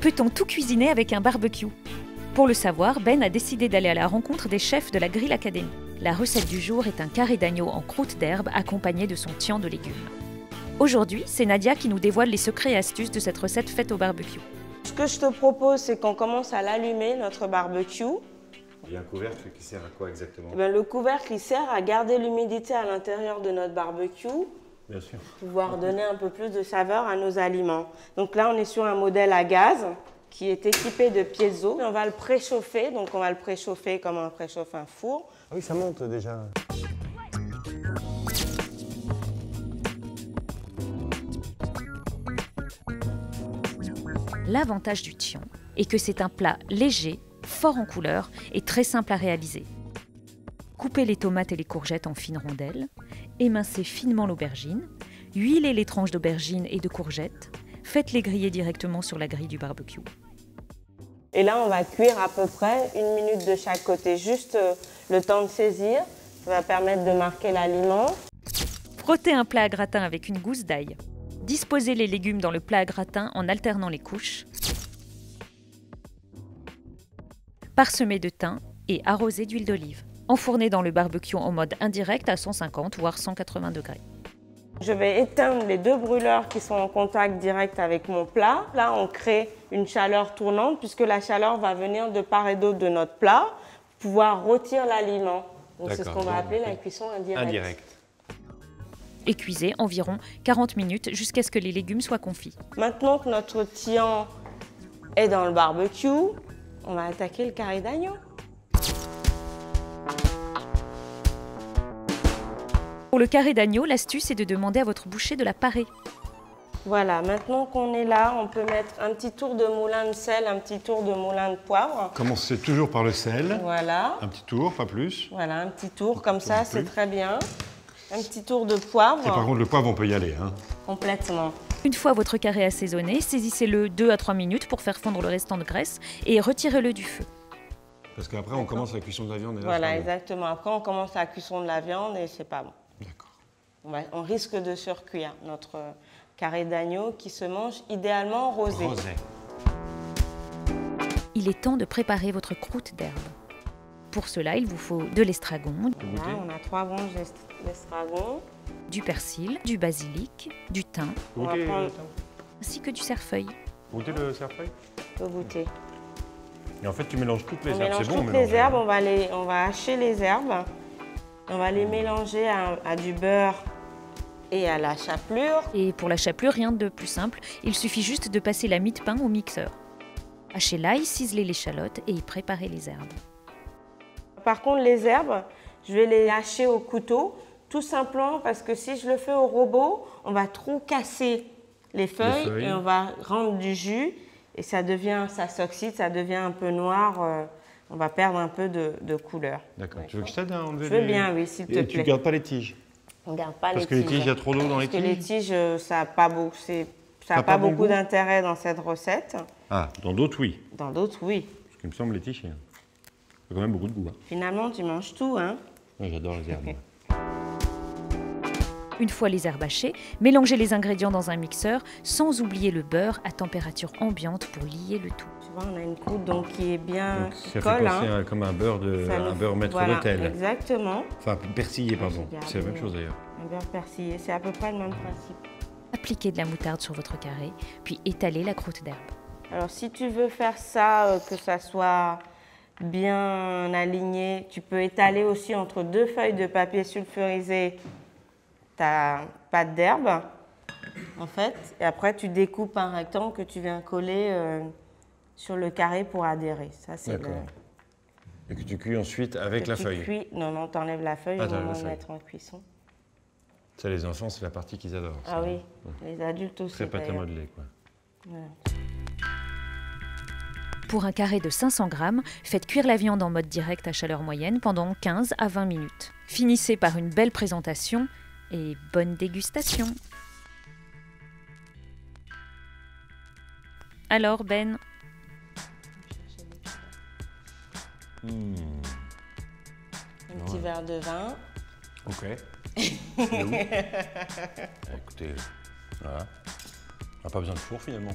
Peut-on tout cuisiner avec un barbecue? Pour le savoir, Ben a décidé d'aller à la rencontre des chefs de la Grill Academy. La recette du jour est un carré d'agneau en croûte d'herbe accompagné de son tian de légumes. Aujourd'hui, c'est Nadia qui nous dévoile les secrets et astuces de cette recette faite au barbecue. Ce que je te propose, c'est qu'on commence à l'allumer, notre barbecue. Il y a un couvercle qui sert à quoi exactement? Le couvercle, il sert à garder l'humidité à l'intérieur de notre barbecue. Bien sûr. Pouvoir donner un peu plus de saveur à nos aliments. Donc là, on est sur un modèle à gaz qui est équipé de piezo. On va le préchauffer, donc on va le préchauffer comme on préchauffe un four. Ah oui, ça monte déjà. L'avantage du tian est que c'est un plat léger, fort en couleur et très simple à réaliser. Coupez les tomates et les courgettes en fines rondelles, émincez finement l'aubergine, huilez les tranches d'aubergine et de courgettes, faites-les griller directement sur la grille du barbecue. Et là, on va cuire à peu près 1 minute de chaque côté, juste le temps de saisir. Ça va permettre de marquer l'aliment. Frottez un plat à gratin avec une gousse d'ail. Disposez les légumes dans le plat à gratin en alternant les couches. Parsemez de thym et arrosez d'huile d'olive. Enfournez dans le barbecue en mode indirect à 150 voire 180 degrés. Je vais éteindre les 2 brûleurs qui sont en contact direct avec mon plat. Là, on crée une chaleur tournante puisque la chaleur va venir de part et d'autre de notre plat pour pouvoir rôtir l'aliment. Donc c'est ce qu'on va appeler la cuisson indirecte. Et cuisez environ 40 minutes jusqu'à ce que les légumes soient confits. Maintenant que notre tian est dans le barbecue, on va attaquer le carré d'agneau. Pour le carré d'agneau, l'astuce est de demander à votre boucher de la parer. Voilà, maintenant qu'on est là, on peut mettre un petit tour de moulin de sel, un petit tour de moulin de poivre. Commencez toujours par le sel. Voilà. Un petit tour, pas plus. Voilà, un petit tour comme ça, c'est très bien. Un petit tour de poivre. Et par contre, le poivre, on peut y aller. Hein. Complètement. Une fois votre carré assaisonné, saisissez-le 2 à 3 minutes pour faire fondre le restant de graisse et retirez-le du feu. Parce qu'après, on commence la cuisson de la viande. Et là, voilà, exactement. Après, on commence la cuisson de la viande et c'est pas bon. D'accord. On risque de surcuire notre carré d'agneau qui se mange idéalement rosé. Il est temps de préparer votre croûte d'herbe. Pour cela, il vous faut de l'estragon, Voilà, on a 3 branches d'estragon, du persil, du basilic, du thym, on va prendre ainsi que du cerfeuil. Goûtez le cerfeuil. le goûter. Et en fait, tu mélanges toutes les On herbes. mélange C'est bon, toutes les herbes, on va hacher les herbes, on va les mélanger à du beurre et à la chapelure. Et pour la chapelure, rien de plus simple, il suffit juste de passer la mie de pain au mixeur. Hachez l'ail, ciselez l'échalote et y préparez les herbes. Par contre, les herbes, je vais les hacher au couteau, tout simplement parce que si je le fais au robot, on va trop casser les feuilles et on va rendre du jus et ça s'oxyde, ça devient un peu noir, on va perdre un peu de couleur. D'accord. Tu veux que je t'aide à enlever Je veux bien, oui, s'il te plaît. Tu ne gardes pas les tiges? On ne garde pas Parce que les tiges, il y a trop d'eau dans les tiges? Parce que les tiges, ça n'a pas beaucoup d'intérêt dans cette recette. Ah, dans d'autres, oui. Dans d'autres, oui. Parce qu'il me semble les tiges, il y a quand même beaucoup de goût. Hein. Finalement, tu manges tout, hein? Moi, j'adore les herbes. Une fois les herbes hachées, mélangez les ingrédients dans un mixeur sans oublier le beurre à température ambiante pour lier le tout. Tu vois, on a une croûte donc, qui est bien Donc, ça colle. fait penser comme un beurre, maître d'hôtel. Exactement. Enfin, persillé, pardon. C'est la même chose d'ailleurs. Un beurre persillé, c'est à peu près le même principe. Appliquez de la moutarde sur votre carré, puis étalez la croûte d'herbe. Alors, si tu veux faire ça, que ça soit bien aligné, tu peux étaler aussi entre 2 feuilles de papier sulfurisé ta pâte d'herbe, en fait. Et après, tu découpes un rectangle que tu viens coller sur le carré pour adhérer. Ça, c'est Et que tu cuis ensuite avec la feuille. Non, tu enlèves la feuille au moment de mettre en cuisson. Ça, les enfants, c'est la partie qu'ils adorent. Ah ça. Oui, les adultes aussi. Très pâte à modeler, quoi. Voilà. Pour un carré de 500 grammes, faites cuire la viande en mode direct à chaleur moyenne pendant 15 à 20 minutes. Finissez par une belle présentation et bonne dégustation. Alors Ben, Un petit verre de vin. Ok. Écoutez, voilà. On n'a pas besoin de four finalement.